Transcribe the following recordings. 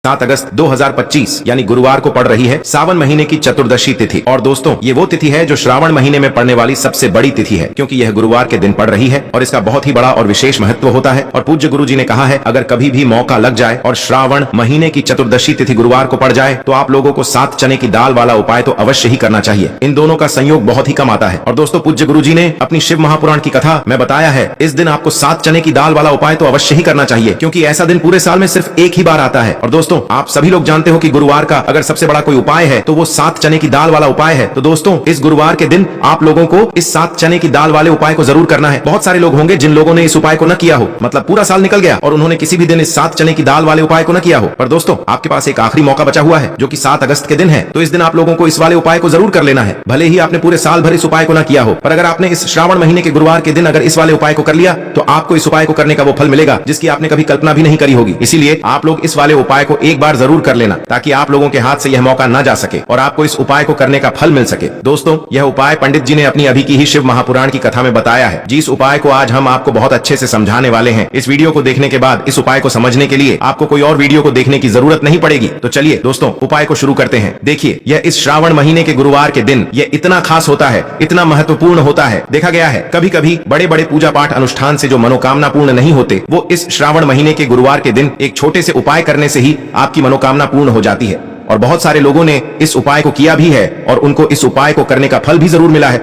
7 अगस्त 2025 यानी गुरुवार को पड़ रही है सावन महीने की चतुर्दशी तिथि। और दोस्तों ये वो तिथि है जो श्रावण महीने में पड़ने वाली सबसे बड़ी तिथि है, क्योंकि यह गुरुवार के दिन पड़ रही है और इसका बहुत ही बड़ा और विशेष महत्व होता है। और पूज्य गुरु जी ने कहा है, अगर कभी भी मौका लग जाए और श्रावण महीने की चतुर्दशी तिथि गुरुवार को पड़ जाए तो आप लोगों को 7 चने की दाल वाला उपाय तो अवश्य ही करना चाहिए। इन दोनों का संयोग बहुत ही कम आता है। और दोस्तों पूज्य गुरु जी ने अपनी शिव महापुराण की कथा में बताया है, इस दिन आपको 7 चने की दाल वाला उपाय तो अवश्य ही करना चाहिए, क्योंकि ऐसा दिन पूरे साल में सिर्फ एक ही बार आता है। और दोस्तों आप सभी लोग जानते हो कि गुरुवार का अगर सबसे बड़ा कोई उपाय है तो वो 7 चने की दाल वाला उपाय है। तो दोस्तों इस गुरुवार के दिन आप लोगों को इस 7 चने की दाल वाले उपाय को जरूर करना है। बहुत सारे लोग होंगे जिन लोगों ने इस उपाय को न किया हो, मतलब पूरा साल निकल गया और उन्होंने किसी भी दिन इस 7 चने की दाल वाले उपाय को न किया हो। पर दोस्तों आपके पास एक आखिरी मौका बचा हुआ है जो कि 7 अगस्त के दिन है। तो इस दिन आप लोगों को इस वाले उपाय को जरूर कर लेना है, भले ही आपने पूरे साल भर इस उपाय को न किया हो। पर अगर आपने इस श्रावण महीने के गुरुवार के दिन अगर इस वाले उपाय को कर लिया तो आपको इस उपाय को करने का वो फल मिलेगा जिसकी आपने कभी कल्पना भी नहीं करी होगी। इसीलिए आप लोग इस वाले उपाय को एक बार जरूर कर लेना, ताकि आप लोगों के हाथ से यह मौका न जा सके और आपको इस उपाय को करने का फल मिल सके। दोस्तों यह उपाय पंडित जी ने अपनी अभी की ही शिव महापुराण की कथा में बताया है, जिस उपाय को आज हम आपको बहुत अच्छे से समझाने वाले हैं। इस वीडियो को देखने के बाद इस उपाय को समझने के लिए आपको कोई और वीडियो को देखने की जरूरत नहीं पड़ेगी। तो चलिए दोस्तों उपाय को शुरू करते हैं। देखिए यह इस श्रावण महीने के गुरुवार के दिन यह इतना खास होता है, इतना महत्वपूर्ण होता है। देखा गया है कभी कभी बड़े बड़े पूजा पाठ अनुष्ठान से जो मनोकामना पूर्ण नहीं होते, वो इस श्रावण महीने के गुरुवार के दिन एक छोटे से उपाय करने से ही आपकी मनोकामना पूर्ण हो जाती है। और बहुत सारे लोगों ने इस उपाय को किया भी है और उनको इस उपाय को करने का फल भी जरूर मिला है।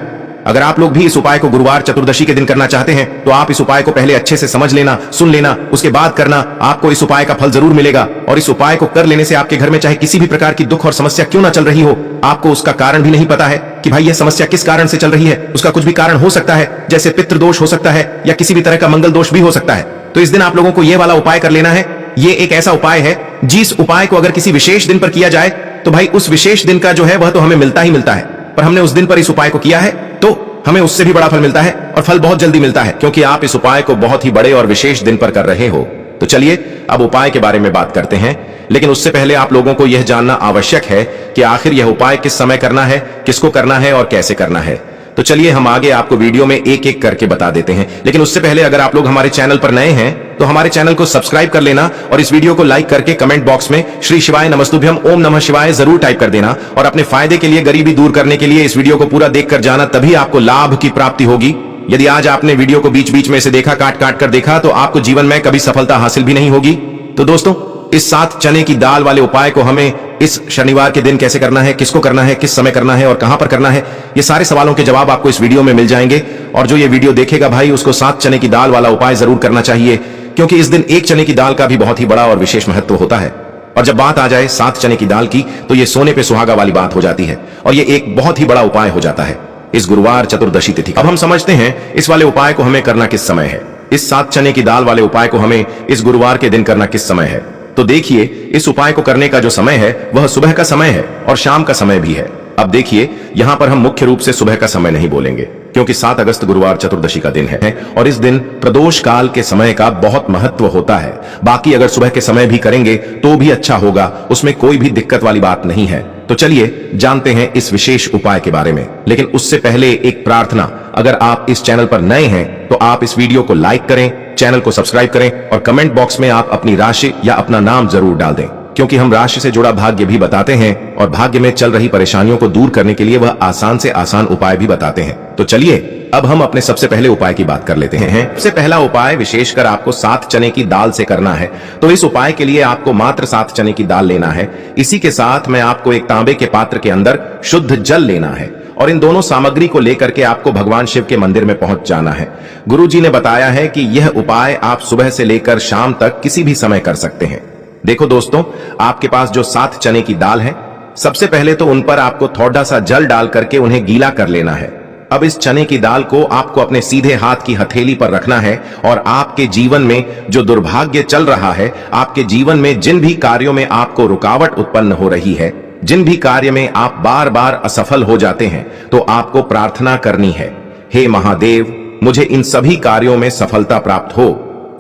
अगर आप लोग भी इस उपाय को गुरुवार चतुर्दशी के दिन करना चाहते हैं तो आप इस उपाय को पहले अच्छे से समझ लेना, सुन लेना, उसके बाद करना। आपको इस उपाय का फल जरूर मिलेगा। और इस उपाय को कर लेने से आपके घर में चाहे किसी भी प्रकार की दुख और समस्या क्यों ना चल रही हो, आपको उसका कारण भी नहीं पता है कि भाई यह समस्या किस कारण से चल रही है, उसका कुछ भी कारण हो सकता है, जैसे पितृदोष हो सकता है या किसी भी तरह का मंगल दोष भी हो सकता है। तो इस दिन आप लोगों को यह वाला उपाय कर लेना है। ये एक ऐसा उपाय है जिस उपाय को अगर किसी विशेष दिन पर किया जाए तो भाई उस विशेष दिन का जो है वह तो हमें मिलता ही मिलता है, पर हमने उस दिन पर इस उपाय को किया है तो हमें उससे भी बड़ा फल मिलता है और फल बहुत जल्दी मिलता है, क्योंकि आप इस उपाय को बहुत ही बड़े और विशेष दिन पर कर रहे हो। तो चलिए अब उपाय के बारे में बात करते हैं, लेकिन उससे पहले आप लोगों को यह जानना आवश्यक है कि आखिर यह उपाय किस समय करना है, किसको करना है और कैसे करना है। तो चलिए हम आगे आपको वीडियो में एक एक करके बता देते हैं। लेकिन उससे पहले अगर आप लोग हमारे चैनल पर नए हैं तो हमारे चैनल को सब्सक्राइब कर लेना और इस वीडियो को लाइक करके कमेंट बॉक्स में श्री शिवाय नमस्तुभ्यम ओम नमः शिवाय जरूर टाइप कर देना। और अपने फायदे के लिए, गरीबी दूर करने के लिए इस वीडियो को पूरा देख कर जाना, तभी आपको लाभ की प्राप्ति होगी। यदि आज आपने वीडियो को बीच बीच में से देखा, काट काट कर देखा, तो आपको जीवन में कभी सफलता हासिल भी नहीं होगी। तो दोस्तों इस 7 चने की दाल वाले उपाय को हमें इस शनिवार के दिन कैसे करना है, किसको करना है, किस समय करना है और कहां पर करना है, ये सारे सवालों के जवाब आपको इस वीडियो में मिल जाएंगे। और जो ये वीडियो देखेगा भाई उसको 7 चने की दाल वाला उपाय जरूर करना चाहिए, क्योंकि इस दिन 1 चने की दाल का भी बहुत ही बड़ा और विशेष महत्व होता है। और जब बात आ जाए 7 चने की दाल की तो ये सोने पे सुहागा वाली बात हो जाती है और ये एक बहुत ही बड़ा उपाय हो जाता है इस गुरुवार चतुर्दशी तिथि। अब हम समझते हैं इस वाले उपाय को हमें करना किस समय है। इस 7 चने की दाल वाले उपाय को हमें इस गुरुवार के दिन करना किस समय है। तो देखिए इस उपाय को करने का जो समय है वह सुबह का समय है और शाम का समय भी है। अब देखिए यहां पर हम मुख्य रूप से सुबह का समय नहीं बोलेंगे, क्योंकि 7 अगस्त गुरुवार चतुर्दशी का दिन है और इस दिन प्रदोष काल के समय का बहुत महत्व होता है। बाकी अगर सुबह के समय भी करेंगे तो भी अच्छा होगा, उसमें कोई भी दिक्कत वाली बात नहीं है। तो चलिए जानते हैं इस विशेष उपाय के बारे में। लेकिन उससे पहले एक प्रार्थना, अगर आप इस चैनल पर नए हैं तो आप इस वीडियो को लाइक करें, चैनल को सब्सक्राइब करें और कमेंट बॉक्स में आप अपनी राशि या अपना नाम जरूर डाल दें, क्योंकि हम राशि से जुड़ा भाग्य भी बताते हैं और भाग्य में चल रही परेशानियों को दूर करने के लिए वह आसान से आसान उपाय भी बताते हैं। तो चलिए अब हम अपने सबसे पहले उपाय की बात कर लेते हैं। सबसे पहला उपाय विशेषकर आपको 7 चने की दाल से करना है। तो इस उपाय के लिए आपको मात्र 7 चने की दाल लेना है। इसी के साथ में आपको एक तांबे के पात्र के अंदर शुद्ध जल लेना है और इन दोनों सामग्री को लेकर के आपको भगवान शिव के मंदिर में पहुंच जाना है। गुरु जी ने बताया है कि यह उपाय आप सुबह से लेकर शाम तक किसी भी समय कर सकते हैं। देखो दोस्तों, आपके पास जो 7 चने की दाल है, सबसे पहले तो उन पर आपको थोड़ा सा जल डाल करके उन्हें गीला कर लेना है। अब इस चने की दाल को आपको अपने सीधे हाथ की हथेली पर रखना है और आपके जीवन में जो दुर्भाग्य चल रहा है, आपके जीवन में जिन भी कार्यों में आपको रुकावट उत्पन्न हो रही है, जिन भी कार्य में आप बार बार असफल हो जाते हैं, तो आपको प्रार्थना करनी है, हे महादेव मुझे इन सभी कार्यों में सफलता प्राप्त हो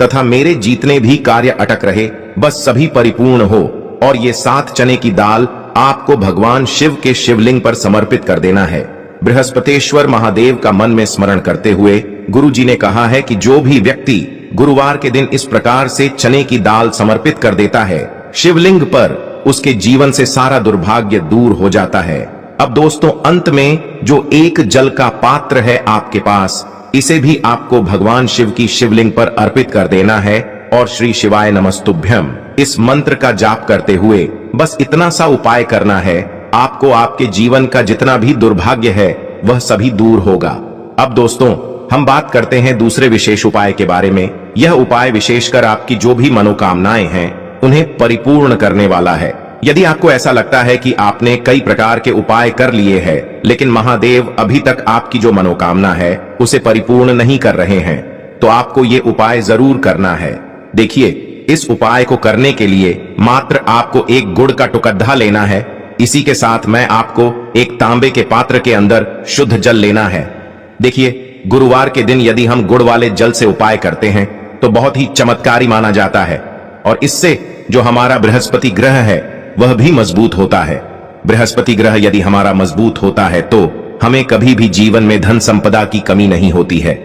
तथा मेरे जितने भी कार्य अटक रहे बस सभी परिपूर्ण हो। और ये 7 चने की दाल आपको भगवान शिव के शिवलिंग पर समर्पित कर देना है। बृहस्पतेश्वर महादेव का मन में स्मरण करते हुए गुरु जी ने कहा है कि जो भी व्यक्ति गुरुवार के दिन इस प्रकार से चने की दाल समर्पित कर देता है शिवलिंग पर, उसके जीवन से सारा दुर्भाग्य दूर हो जाता है। अब दोस्तों, अंत में जो एक जल का पात्र है आपके पास, इसे भी आपको भगवान शिव की शिवलिंग पर अर्पित कर देना है और श्री शिवाय नमस्तुभ्यम इस मंत्र का जाप करते हुए बस इतना सा उपाय करना है, आपको आपके जीवन का जितना भी दुर्भाग्य है वह सभी दूर होगा। अब दोस्तों, हम बात करते हैं दूसरे विशेष उपाय के बारे में। यह उपाय विशेषकर आपकी जो भी मनोकामनाएं हैं उन्हें परिपूर्ण करने वाला है। यदि आपको ऐसा लगता है कि आपने कई प्रकार के उपाय कर लिए हैं, लेकिन महादेव अभी तक आपकी जो मनोकामना है उसे परिपूर्ण नहीं कर रहे हैं, तो आपको ये उपाय जरूर करना है। देखिए, इस उपाय को करने के लिए मात्र आपको एक गुड़ का टुकड़ा लेना है। इसी के साथ मैं आपको एक तांबे के पात्र के अंदर शुद्ध जल लेना है। देखिए, गुरुवार के दिन यदि हम गुड़ वाले जल से उपाय करते हैं तो बहुत ही चमत्कारी माना जाता है, और इससे जो हमारा बृहस्पति ग्रह है वह भी मजबूत होता है। बृहस्पति ग्रह यदि हमारा मजबूत होता है तो हमें कभी भी जीवन में धन संपदा की कमी नहीं होती है।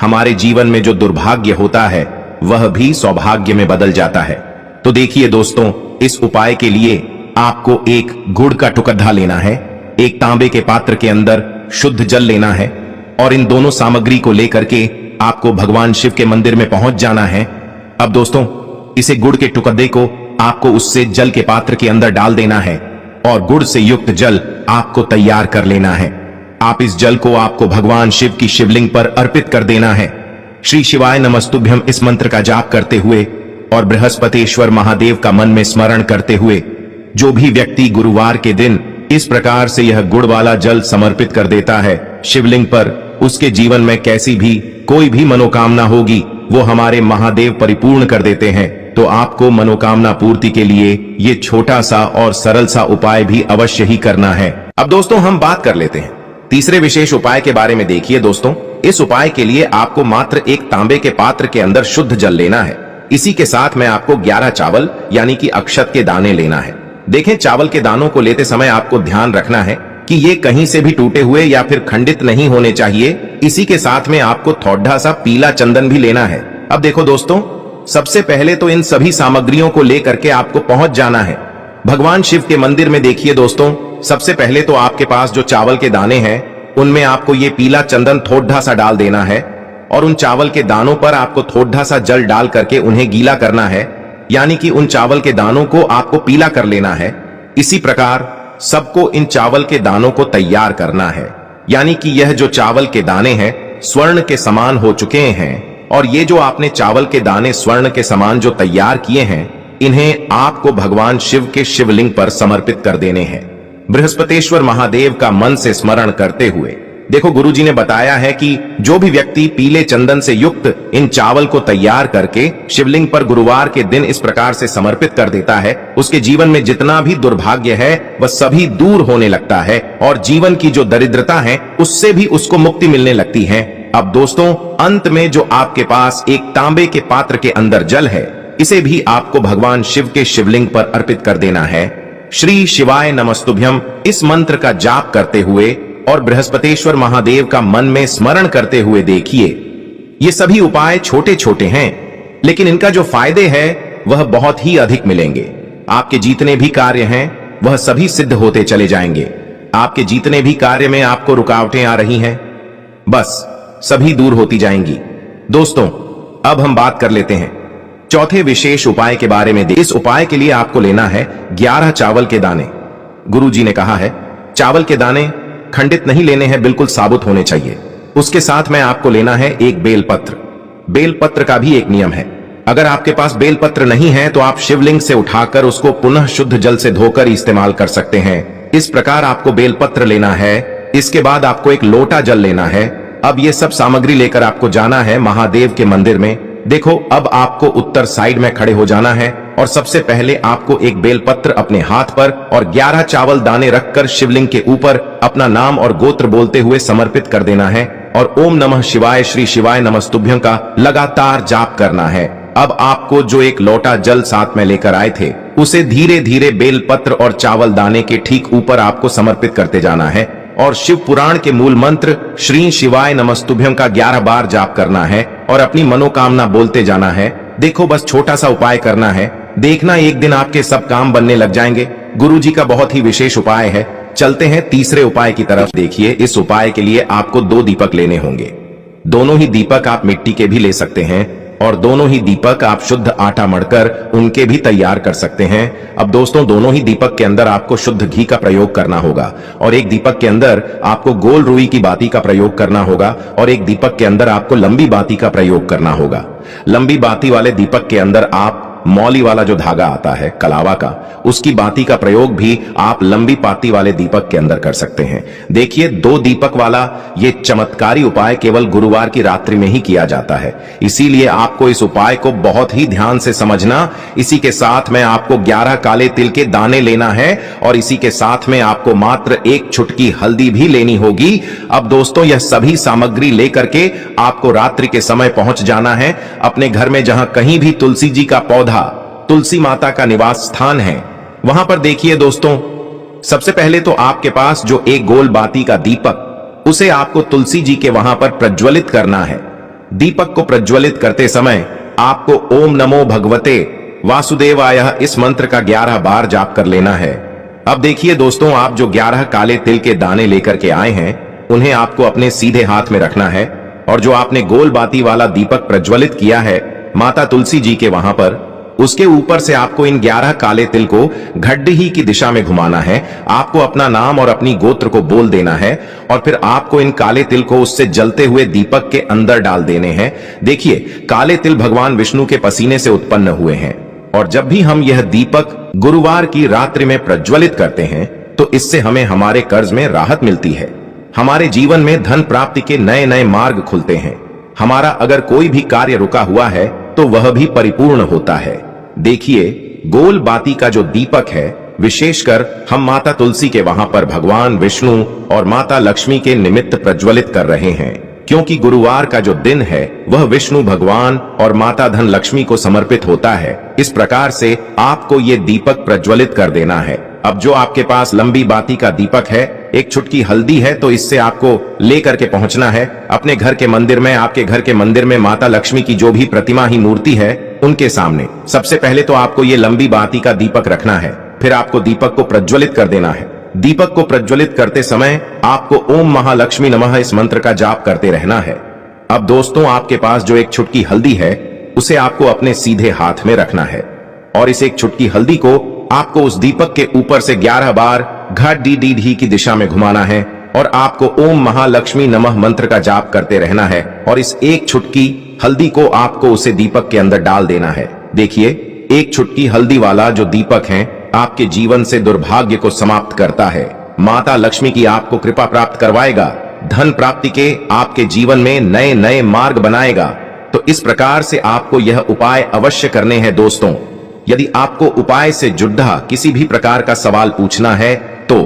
हमारे जीवन में जो दुर्भाग्य होता है वह भी सौभाग्य में बदल जाता है। तो देखिए दोस्तों, इस उपाय के लिए आपको एक गुड़ का टुकड़ा लेना है, एक तांबे के पात्र के अंदर शुद्ध जल लेना है, और इन दोनों सामग्री को लेकर के आपको भगवान शिव के मंदिर में पहुंच जाना है। अब दोस्तों, इसे गुड़ के टुकड़े को आपको उससे जल के पात्र के अंदर डाल देना है और गुड़ से युक्त जल आपको तैयार कर लेना है। आप इस जल को आपको भगवान शिव की शिवलिंग पर अर्पित कर देना है। श्री शिवाय नमस्तुभ्यम इस मंत्र का जाप करते हुए और बृहस्पतिश्वर महादेव का मन में स्मरण करते हुए जो भी व्यक्ति गुरुवार के दिन इस प्रकार से यह गुड़ वाला जल समर्पित कर देता है शिवलिंग पर, उसके जीवन में कैसी भी कोई भी मनोकामना होगी वो हमारे महादेव परिपूर्ण कर देते हैं। तो आपको मनोकामना पूर्ति के लिए ये छोटा सा और सरल सा उपाय भी अवश्य ही करना है। अब दोस्तों, हम बात कर लेते हैं तीसरे विशेष उपाय के बारे में। देखिए दोस्तों, इस उपाय के लिए आपको मात्र एक तांबे के पात्र के अंदर शुद्ध जल लेना है। इसी के साथ में आपको 11 चावल यानी कि अक्षत के दाने लेना है। देखें, चावल के दानों को लेते समय आपको ध्यान रखना है कि ये कहीं से भी टूटे हुए या फिर खंडित नहीं होने चाहिए। इसी के साथ में आपको थोड़ा सा पीला चंदन भी लेना है। अब देखो दोस्तों, सबसे पहले तो इन सभी सामग्रियों को लेकर के आपको पहुंच जाना है भगवान शिव के मंदिर में। देखिए दोस्तों, सबसे पहले तो आपके पास जो चावल के दाने हैं उनमें आपको ये पीला चंदन थोड़ा सा डाल देना है, और उन चावल के दानों पर आपको थोड़ा सा जल डाल करके उन्हें गीला करना है, यानी कि उन चावल के दानों को आपको पीला कर लेना है। इसी प्रकार सबको इन चावल के दानों को तैयार करना है, यानी कि यह जो चावल के दाने हैं स्वर्ण के समान हो चुके हैं, और ये जो आपने चावल के दाने स्वर्ण के समान जो तैयार किए हैं, इन्हें आपको भगवान शिव के शिवलिंग पर समर्पित कर देने हैं बृहस्पतिश्वर महादेव का मन से स्मरण करते हुए। देखो, गुरुजी ने बताया है कि जो भी व्यक्ति पीले चंदन से युक्त इन चावल को तैयार करके शिवलिंग पर गुरुवार के दिन इस प्रकार से समर्पित कर देता है, उसके जीवन में जितना भी दुर्भाग्य है वह सभी दूर होने लगता है, और जीवन की जो दरिद्रता है उससे भी उसको मुक्ति मिलने लगती है। अब दोस्तों, अंत में जो आपके पास एक तांबे के पात्र के अंदर जल है, इसे भी आपको भगवान शिव के शिवलिंग पर अर्पित कर देना है। श्री शिवाय नमस्तुभ्यम इस मंत्र का जाप करते हुए और बृहस्पतिश्वर महादेव का मन में स्मरण करते हुए देखिए, ये सभी उपाय छोटे छोटे हैं, लेकिन इनका जो फायदे हैं वह बहुत ही अधिक मिलेंगे। आपके जितने भी कार्य हैं वह सभी सिद्ध होते चले जाएंगे। आपके जितने भी कार्य में आपको रुकावटें आ रही हैं, बस सभी दूर होती जाएंगी। दोस्तों, अब हम बात कर लेते हैं चौथे विशेष उपाय के बारे में। इस उपाय के लिए आपको लेना है 11 चावल के दाने। गुरुजी ने कहा है चावल के दाने खंडित नहीं लेने हैं, बिल्कुल साबुत होने चाहिए। उसके साथ में आपको लेना है एक बेलपत्र। बेलपत्र का भी एक नियम है, अगर आपके पास बेलपत्र नहीं है तो आप शिवलिंग से उठाकर उसको पुनः शुद्ध जल से धोकर इस्तेमाल कर सकते हैं। इस प्रकार आपको बेलपत्र लेना है। इसके बाद आपको एक लोटा जल लेना है। अब ये सब सामग्री लेकर आपको जाना है महादेव के मंदिर में। देखो, अब आपको उत्तर साइड में खड़े हो जाना है, और सबसे पहले आपको एक बेलपत्र अपने हाथ पर और 11 चावल दाने रखकर शिवलिंग के ऊपर अपना नाम और गोत्र बोलते हुए समर्पित कर देना है, और ओम नमः शिवाय श्री शिवाय नमस्तुभ्यं का लगातार जाप करना है। अब आपको जो एक लोटा जल साथ में लेकर आए थे उसे धीरे धीरे बेलपत्र और चावल दाने के ठीक ऊपर आपको समर्पित करते जाना है, और शिव पुराण के मूल मंत्र श्री शिवाय नमस्तुभ्यं का 11 बार जाप करना है और अपनी मनोकामना बोलते जाना है। देखो, बस छोटा सा उपाय करना है, देखना एक दिन आपके सब काम बनने लग जाएंगे। गुरुजी का बहुत ही विशेष उपाय है। चलते हैं तीसरे उपाय की तरफ। देखिए, इस उपाय के लिए आपको 2 दीपक लेने होंगे। दोनों ही दीपक आप मिट्टी के भी ले सकते हैं और दोनों ही दीपक आप शुद्ध आटा मढ़कर उनके भी तैयार कर सकते हैं। अब दोस्तों, दोनों ही दीपक के अंदर आपको शुद्ध घी का प्रयोग करना होगा और एक दीपक के अंदर आपको गोल रुई की बाती का प्रयोग करना होगा और एक दीपक के अंदर आपको लंबी बाती का प्रयोग करना होगा। लंबी बाती वाले दीपक के अंदर आप मौली वाला जो धागा आता है कलावा का, उसकी बाती का प्रयोग भी आप लंबी पाती वाले दीपक के अंदर कर सकते हैं। देखिए, 2 दीपक वाला ये चमत्कारी उपाय केवल गुरुवार की रात्रि में ही किया जाता है, इसीलिए आपको इस उपाय को बहुत ही ध्यान से समझना। इसी के साथ में आपको 11 काले तिल के दाने लेना है और इसी के साथ में आपको मात्र 1 चुटकी हल्दी भी लेनी होगी। अब दोस्तों, यह सभी सामग्री लेकर के आपको रात्रि के समय पहुंच जाना है अपने घर में, जहां कहीं भी तुलसी जी का पौधा, तुलसी माता का निवास स्थान है, वहां पर देखिए दोस्तों, सबसे पहले तो आपके पास जो एक गोल बाती का दीपक, उसे आपको तुलसी जी के वहां पर प्रज्वलित करना है। दीपक को प्रज्वलित करते समय आपको ओम नमो भगवते वासुदेवाय इस मंत्र का 11 बार जाप कर लेना है। अब देखिए दोस्तों, आप जो 11 काले तिल के दाने लेकर के आए हैं, उन्हें आपको अपने सीधे हाथ में रखना है और जो आपने गोल बाती वाला दीपक प्रज्वलित किया है माता तुलसी जी के वहां पर, उसके ऊपर से आपको इन 11 काले तिल को घड्डी की दिशा में घुमाना है। आपको अपना नाम और अपनी गोत्र को बोल देना है और फिर आपको इन काले तिल को उससे जलते हुए दीपक के अंदर डाल देने हैं। देखिए, काले तिल भगवान विष्णु के पसीने से उत्पन्न हुए हैं और जब भी हम यह दीपक गुरुवार की रात्रि में प्रज्वलित करते हैं तो इससे हमें हमारे कर्ज में राहत मिलती है, हमारे जीवन में धन प्राप्ति के नए नए मार्ग खुलते हैं, हमारा अगर कोई भी कार्य रुका हुआ है तो वह भी परिपूर्ण होता है। देखिए, गोल बाती का जो दीपक है, विशेषकर हम माता तुलसी के वहां पर भगवान विष्णु और माता लक्ष्मी के निमित्त प्रज्वलित कर रहे हैं, क्योंकि गुरुवार का जो दिन है वह विष्णु भगवान और माता धन लक्ष्मी को समर्पित होता है। इस प्रकार से आपको ये दीपक प्रज्वलित कर देना है। अब जो आपके पास लंबी बाती का दीपक है, 1 चुटकी हल्दी है, तो इससे आपको लेकर के पहुंचना है अपने घर के मंदिर में। आपके घर के मंदिर में माता लक्ष्मी की जो भी प्रतिमा ही मूर्ति है, उनके सामने सबसे पहले तो आपको ये लंबी बाती का दीपक रखना है, फिर आपको दीपक को प्रज्वलित कर देना है। दीपक को प्रज्वलित करते समय आपको ओम महालक्ष्मी नमः इस मंत्र का जाप करते रहना है। अब दोस्तों, आपके पास जो 1 चुटकी हल्दी है, उसे आपको अपने सीधे हाथ में रखना है और इस 1 चुटकी हल्दी को आपको उस दीपक के ऊपर से 11 बार घड्डी की दिशा में घुमाना है और आपको ओम महालक्ष्मी नमः मंत्र का जाप करते रहना है और इस 1 चुटकी हल्दी को आपको उसे दीपक के अंदर डाल देना है। देखिए, 1 चुटकी हल्दी वाला जो दीपक है आपके जीवन से दुर्भाग्य को समाप्त करता है, माता लक्ष्मी की आपको कृपा प्राप्त करवाएगा, धन प्राप्ति के आपके जीवन में नए नए मार्ग बनाएगा। तो इस प्रकार से आपको यह उपाय अवश्य करने हैं दोस्तों। यदि आपको उपाय से जुड़ा किसी भी प्रकार का सवाल पूछना है तो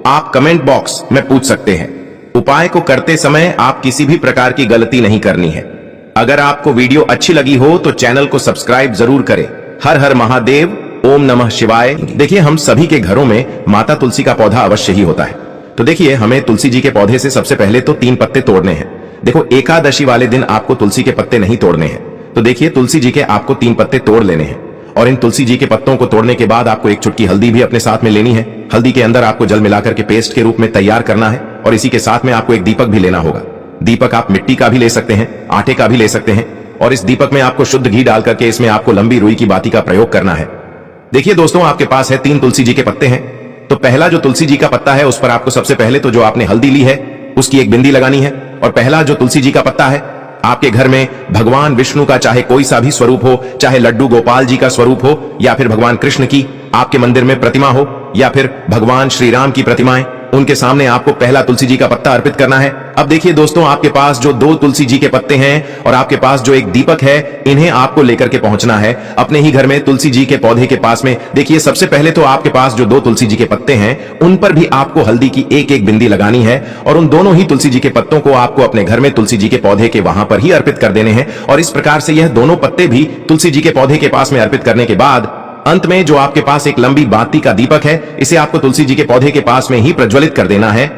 आप कमेंट बॉक्स में पूछ सकते हैं। उपाय को करते समय आप किसी भी प्रकार की गलती नहीं करनी है। अगर आपको वीडियो अच्छी लगी हो तो चैनल को सब्सक्राइब जरूर करें। हर हर महादेव, ओम नमः शिवाय। देखिए, हम सभी के घरों में माता तुलसी का पौधा अवश्य ही होता है। तो देखिए, हमें तुलसी जी के पौधे से सबसे पहले तो 3 पत्ते तोड़ने हैं। देखो, एकादशी वाले दिन आपको तुलसी के पत्ते नहीं तोड़ने हैं। तो देखिए, तुलसी जी के आपको 3 पत्ते तोड़ लेने हैं और इन तुलसी जी के पत्तों को तोड़ने के बाद आपको 1 चुटकी हल्दी भी अपने साथ में लेनी है। हल्दी के अंदर आपको जल मिलाकर के पेस्ट के रूप में तैयार करना है और इसी के साथ में आपको एक दीपक भी लेना होगा। दीपक आप मिट्टी का भी ले सकते हैं, आटे का भी ले सकते हैं और इस दीपक में आपको शुद्ध घी डाल करके इसमें आपको लंबी रुई की बाती का प्रयोग करना है। देखिए दोस्तों, आपके पास है 3 तुलसी जी के पत्ते हैं। तो पहला जो तुलसी जी का पत्ता है, उस पर आपको सबसे पहले तो जो आपने हल्दी ली है उसकी एक बिंदी लगानी है और पहला जो तुलसी जी का पत्ता है, आपके घर में भगवान विष्णु का चाहे कोई सा भी स्वरूप हो, चाहे लड्डू गोपाल जी का स्वरूप हो या फिर भगवान कृष्ण की आपके मंदिर में प्रतिमा हो या फिर भगवान श्री राम की प्रतिमाएं, उनके सामने आपको पहला तुलसी जी का पत्ता अर्पित करना है। अब देखिए दोस्तों, आपके पास जो 2 तुलसी जी के पत्ते हैं और आपके पास जो एक दीपक है, इन्हें आपको लेकर के पहुंचना है अपने ही घर में तुलसी जी के पौधे के पास में। देखिए, सबसे पहले तो आपके पास जो 2 तुलसी जी के पत्ते हैं, उन पर भी आपको हल्दी की एक बिंदी लगानी है और उन दोनों ही तुलसी जी के पत्तों को आपको अपने घर में तुलसी जी के पौधे के वहां पर ही अर्पित कर देने हैं। और इस प्रकार से यह दोनों पत्ते भी तुलसी जी के पौधे के पास में अर्पित करने के बाद अंत में जो आपके पास एक लंबी बाती का दीपक है, इसे आपको तुलसी जी के पौधे के पास में ही प्रज्वलित कर देना है।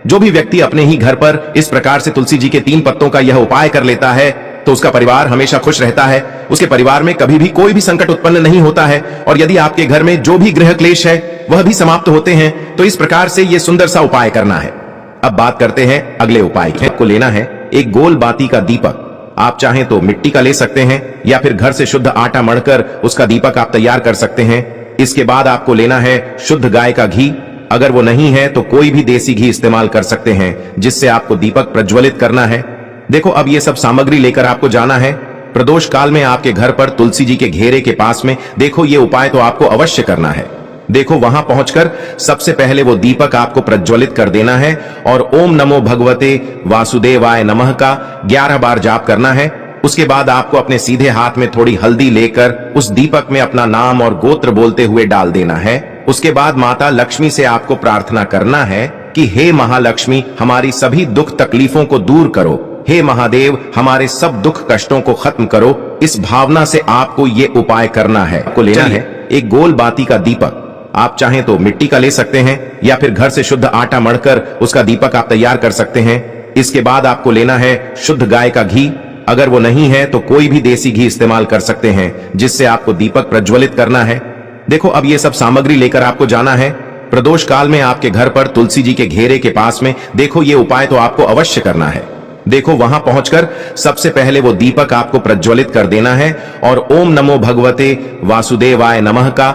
जो भी व्यक्ति अपने ही घर पर इस प्रकार से तुलसी जी के 3 पत्तों का यह उपाय कर लेता है, तो उसका परिवार हमेशा खुश रहता है, उसके परिवार में कभी भी कोई भी संकट उत्पन्न नहीं होता है, और यदि आपके घर में जो भी गृह क्लेश है वह भी समाप्त होते हैं। तो इस प्रकार से यह सुंदर सा उपाय करना है। अब बात करते हैं अगले उपाय की। आपको लेना है एक गोल बाती का दीपक। आप चाहें तो मिट्टी का ले सकते हैं या फिर घर से शुद्ध आटा मढ़कर उसका दीपक आप तैयार कर सकते हैं। इसके बाद आपको लेना है शुद्ध गाय का घी। अगर वो नहीं है तो कोई भी देसी घी इस्तेमाल कर सकते हैं, जिससे आपको दीपक प्रज्वलित करना है। देखो, अब ये सब सामग्री लेकर आपको जाना है प्रदोष काल में आपके घर पर तुलसी जी के घेरे के पास में। देखो, ये उपाय तो आपको अवश्य करना है। देखो, वहां पहुंचकर सबसे पहले वो दीपक आपको प्रज्वलित कर देना है और ओम नमो भगवते वासुदेवाय नमः का 11 बार जाप करना है। उसके बाद आपको अपने सीधे हाथ में थोड़ी हल्दी लेकर उस दीपक में अपना नाम और गोत्र बोलते हुए डाल देना है। उसके बाद माता लक्ष्मी से आपको प्रार्थना करना है कि हे महालक्ष्मी, हमारी सभी दुख तकलीफों को दूर करो। हे महादेव, हमारे सब दुख कष्टों को खत्म करो। इस भावना से आपको ये उपाय करना है। आपको लेना है एक गोल बाती का दीपक। आप चाहें तो मिट्टी का ले सकते हैं या फिर घर से शुद्ध आटा मढ़कर उसका दीपक आप तैयार कर सकते हैं। इसके बाद आपको लेना है शुद्ध गाय का घी। अगर वो नहीं है तो कोई भी देसी घी इस्तेमाल कर सकते हैं, जिससे आपको दीपक प्रज्वलित करना है। देखो, अब ये सब सामग्री लेकर आपको जाना है प्रदोष काल में आपके घर पर तुलसी जी के घेरे के पास में। देखो, ये उपाय तो आपको अवश्य करना है। देखो, वहां पहुंचकर सबसे पहले वो दीपक आपको प्रज्वलित कर देना है और ओम नमो भगवते वासुदेवाय नमः का